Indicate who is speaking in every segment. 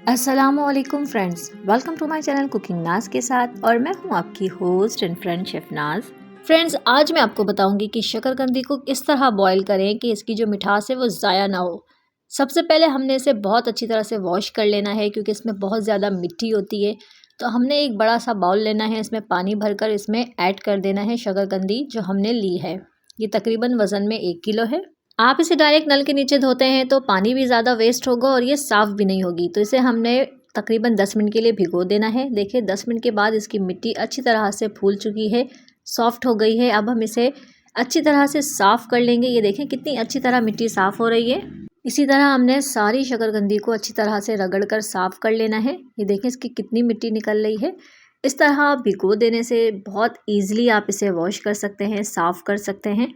Speaker 1: अस्सलामुअलैकुम friends, welcome to my channel cooking Naaz के साथ और मैं हूं आपकी host and friend chef Naaz. Friends, आज मैं आपको बताऊंगी कि शकरकंदी को किस तरह बॉईल करें कि इसकी जो मिठास है वो ज़ाया ना हो। सबसे पहले हमने इसे बहुत अच्छी तरह से वॉश कर लेना है क्योंकि इसमें बहुत ज़्यादा मिट्टी होती है। तो हमने एक बड़ा सा बाउल लेना है, इसमें पानी भरकर इसमें ऐड कर देना है शकरकंदी जो हमने ली है। ये तकरीबन वज़न में 1 किलो है। आप इसे डायरेक्ट नल के नीचे धोते हैं तो पानी भी ज़्यादा वेस्ट होगा और ये साफ़ भी नहीं होगी। तो इसे हमने तकरीबन 10 मिनट के लिए भिगो देना है। देखिए 10 मिनट के बाद इसकी मिट्टी अच्छी तरह से फूल चुकी है, सॉफ्ट हो गई है। अब हम इसे अच्छी तरह से साफ़ कर लेंगे। ये देखें कितनी अच्छी तरह मिट्टी साफ़ हो रही है। इसी तरह हमने सारी शकरकंदी को अच्छी तरह से रगड़ कर साफ़ कर लेना है। ये देखें इसकी कितनी मिट्टी निकल रही है। इस तरह भिगो देने से बहुत ईज़िली आप इसे वॉश कर सकते हैं, साफ़ कर सकते हैं।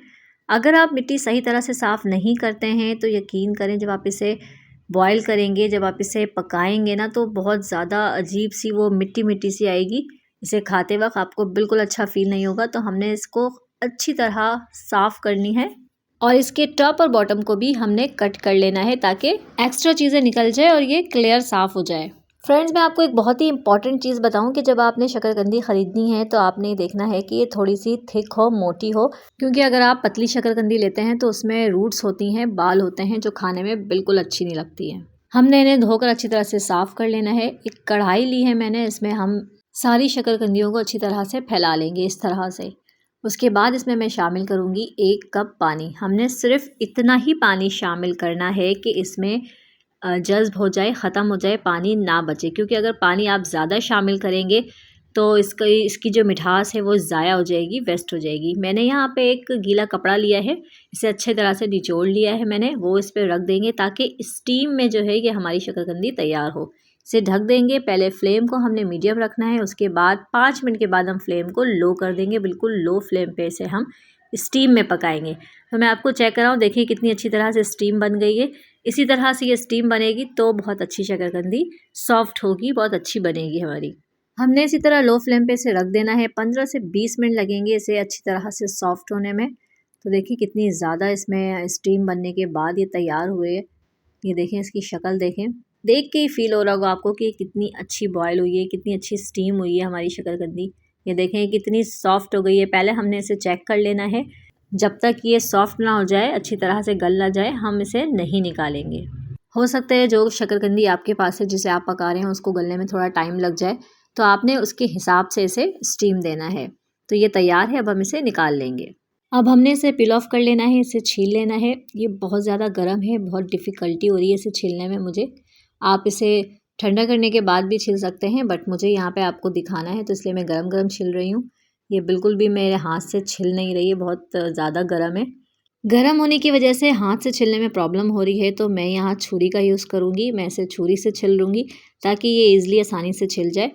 Speaker 1: अगर आप मिट्टी सही तरह से साफ़ नहीं करते हैं तो यकीन करें जब आप इसे बॉईल करेंगे, जब आप इसे पकाएंगे ना तो बहुत ज़्यादा अजीब सी वो मिट्टी मिट्टी सी आएगी। इसे खाते वक्त आपको बिल्कुल अच्छा फ़ील नहीं होगा। तो हमने इसको अच्छी तरह साफ़ करनी है और इसके टॉप और बॉटम को भी हमने कट कर लेना है ताकि एक्स्ट्रा चीज़ें निकल जाए और ये क्लियर साफ़ हो जाए। फ्रेंड्स, मैं आपको एक बहुत ही इंपॉर्टेंट चीज़ बताऊं कि जब आपने शकरकंदी ख़रीदनी है तो आपने देखना है कि ये थोड़ी सी थिक हो, मोटी हो, क्योंकि अगर आप पतली शकरकंदी लेते हैं तो उसमें रूट्स होती हैं, बाल होते हैं जो खाने में बिल्कुल अच्छी नहीं लगती है। हमने इन्हें धोकर अच्छी तरह से साफ़ कर लेना है। एक कढ़ाई ली है मैंने, इसमें हम सारी शकरकंदियों को अच्छी तरह से फैला लेंगे इस तरह से। उसके बाद इसमें मैं शामिल करूँगी 1 कप पानी। हमने सिर्फ इतना ही पानी शामिल करना है कि इसमें जज़्ब हो जाए, ख़त्म हो जाए, पानी ना बचे, क्योंकि अगर पानी आप ज़्यादा शामिल करेंगे तो इसकी जो मिठास है वो ज़ाया हो जाएगी, वेस्ट हो जाएगी। मैंने यहाँ पे एक गीला कपड़ा लिया है, इसे अच्छे तरह से निचोड़ लिया है मैंने, वो इस पे रख देंगे ताकि स्टीम में जो है ये हमारी शकरकंदी तैयार हो। इसे ढक देंगे। पहले फ्लेम को हमने मीडियम रखना है, उसके बाद 5 मिनट के बाद हम फ्लेम को लो कर देंगे। बिल्कुल लो फ्लेम पे इसे हम स्टीम में पकाएंगे। तो मैं आपको चेक कराऊँ, देखिए कितनी अच्छी तरह से स्टीम बन गई है। इसी तरह से ये स्टीम बनेगी तो बहुत अच्छी शकरकंदी सॉफ्ट होगी, बहुत अच्छी बनेगी हमारी। हमने इसी तरह लो फ्लेम पे इसे रख देना है। 15 से 20 मिनट लगेंगे इसे अच्छी तरह से सॉफ्ट होने में। तो देखिए कितनी ज़्यादा इसमें स्टीम बनने के बाद ये तैयार हुए। ये देखें, इसकी शक्ल देखें, देख के ही फील हो रहा होगा आपको कि कितनी अच्छी बॉयल हुई है, कितनी अच्छी स्टीम हुई है हमारी शकरकंदी। ये देखें कितनी सॉफ्ट हो गई है। पहले हमने इसे चेक कर लेना है। जब तक ये सॉफ्ट ना हो जाए, अच्छी तरह से गल ना जाए, हम इसे नहीं निकालेंगे। हो सकता है जो शकरकंदी आपके पास है जिसे आप पका रहे हैं उसको गलने में थोड़ा टाइम लग जाए, तो आपने उसके हिसाब से इसे स्टीम देना है। तो ये तैयार है, अब हम इसे निकाल लेंगे। अब हमने इसे पील ऑफ कर लेना है, इसे छील लेना है। ये बहुत ज़्यादा गर्म है, बहुत डिफ़िकल्टी हो रही है इसे छीलने में मुझे। आप इसे ठंडा करने के बाद भी छील सकते हैं, बट मुझे यहाँ पे आपको दिखाना है तो इसलिए मैं गरम गरम छील रही हूँ। ये बिल्कुल भी मेरे हाथ से छिल नहीं रही है, बहुत ज़्यादा गर्म है। गर्म होने की वजह से हाथ से छिलने में प्रॉब्लम हो रही है, तो मैं यहाँ छुरी का यूज़ करूँगी। मैं इसे छुरी से छिल लूँगी ताकि ये ईज़िली आसानी से छिल जाए।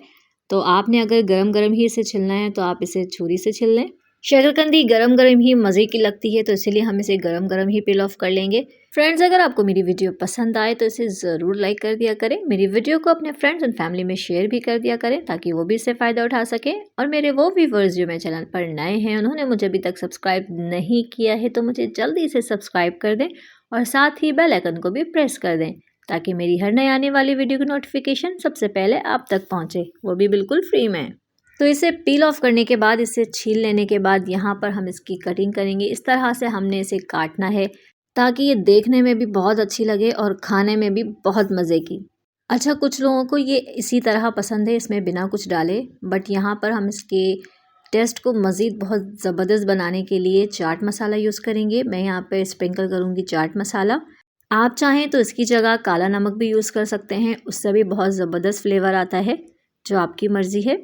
Speaker 1: तो आपने अगर गरम-गरम ही इसे छिलना है तो आप इसे छुरी से छिल लें। शकरकंदी गरम-गरम ही मज़े की लगती है, तो इसीलिए हम इसे गरम-गरम ही पील ऑफ कर लेंगे। फ्रेंड्स, अगर आपको मेरी वीडियो पसंद आए तो इसे ज़रूर लाइक कर दिया करें। मेरी वीडियो को अपने फ्रेंड्स एंड फैमिली में शेयर भी कर दिया करें ताकि वो भी इससे फ़ायदा उठा सकें। और मेरे वो व्यूअर्स जो मेरे चैनल पर नए हैं, उन्होंने मुझे अभी तक सब्सक्राइब नहीं किया है, तो मुझे जल्दी से सब्सक्राइब कर दें और साथ ही बेल आइकन को भी प्रेस कर दें ताकि मेरी हर नई आने वाली वीडियो की नोटिफिकेशन सबसे पहले आप तक पहुँचे, वो भी बिल्कुल फ्री में। तो इसे पील ऑफ करने के बाद, इसे छील लेने के बाद यहाँ पर हम इसकी कटिंग करेंगे। इस तरह से हमने इसे काटना है ताकि ये देखने में भी बहुत अच्छी लगे और खाने में भी बहुत मज़े की। अच्छा, कुछ लोगों को ये इसी तरह पसंद है, इसमें बिना कुछ डाले, बट यहाँ पर हम इसके टेस्ट को मज़ीद बहुत ज़बरदस्त बनाने के लिए चाट मसाला यूज़ करेंगे। मैं यहाँ पर स्प्रिंकल करूँगी चाट मसाला। आप चाहें तो इसकी जगह काला नमक भी यूज़ कर सकते हैं, उससे भी बहुत ज़बरदस्त फ्लेवर आता है, जो आपकी मर्ज़ी है।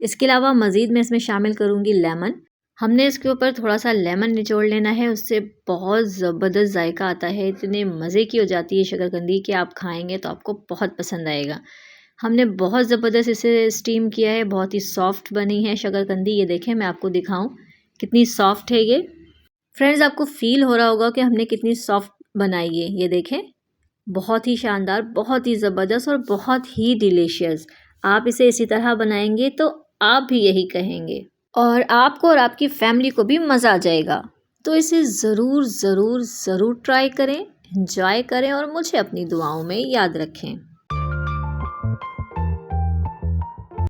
Speaker 1: इसके अलावा मज़ीद मैं इसमें शामिल करूँगी लेमन। हमने इसके ऊपर थोड़ा सा लेमन निचोड़ लेना है, उससे बहुत ज़बरदस्त जायका आता है। इतने मज़े की हो जाती है शकरकंदी कि आप खाएंगे तो आपको बहुत पसंद आएगा। हमने बहुत ज़बरदस्त इसे स्टीम किया है, बहुत ही सॉफ्ट बनी है शकरकंदी। ये देखें, मैं आपको दिखाऊं कितनी सॉफ्ट है ये। फ्रेंड्स, आपको फ़ील हो रहा होगा कि हमने कितनी सॉफ्ट बनाई है। ये देखें, बहुत ही शानदार, बहुत ही ज़बरदस्त और बहुत ही डिलीशियस। आप इसे इसी तरह बनाएंगे तो आप भी यही कहेंगे और आपको और आपकी फैमिली को भी मज़ा आ जाएगा। तो इसे ज़रूर ज़रूर ज़रूर ट्राई करें, एंजॉय करें और मुझे अपनी दुआओं में याद रखें।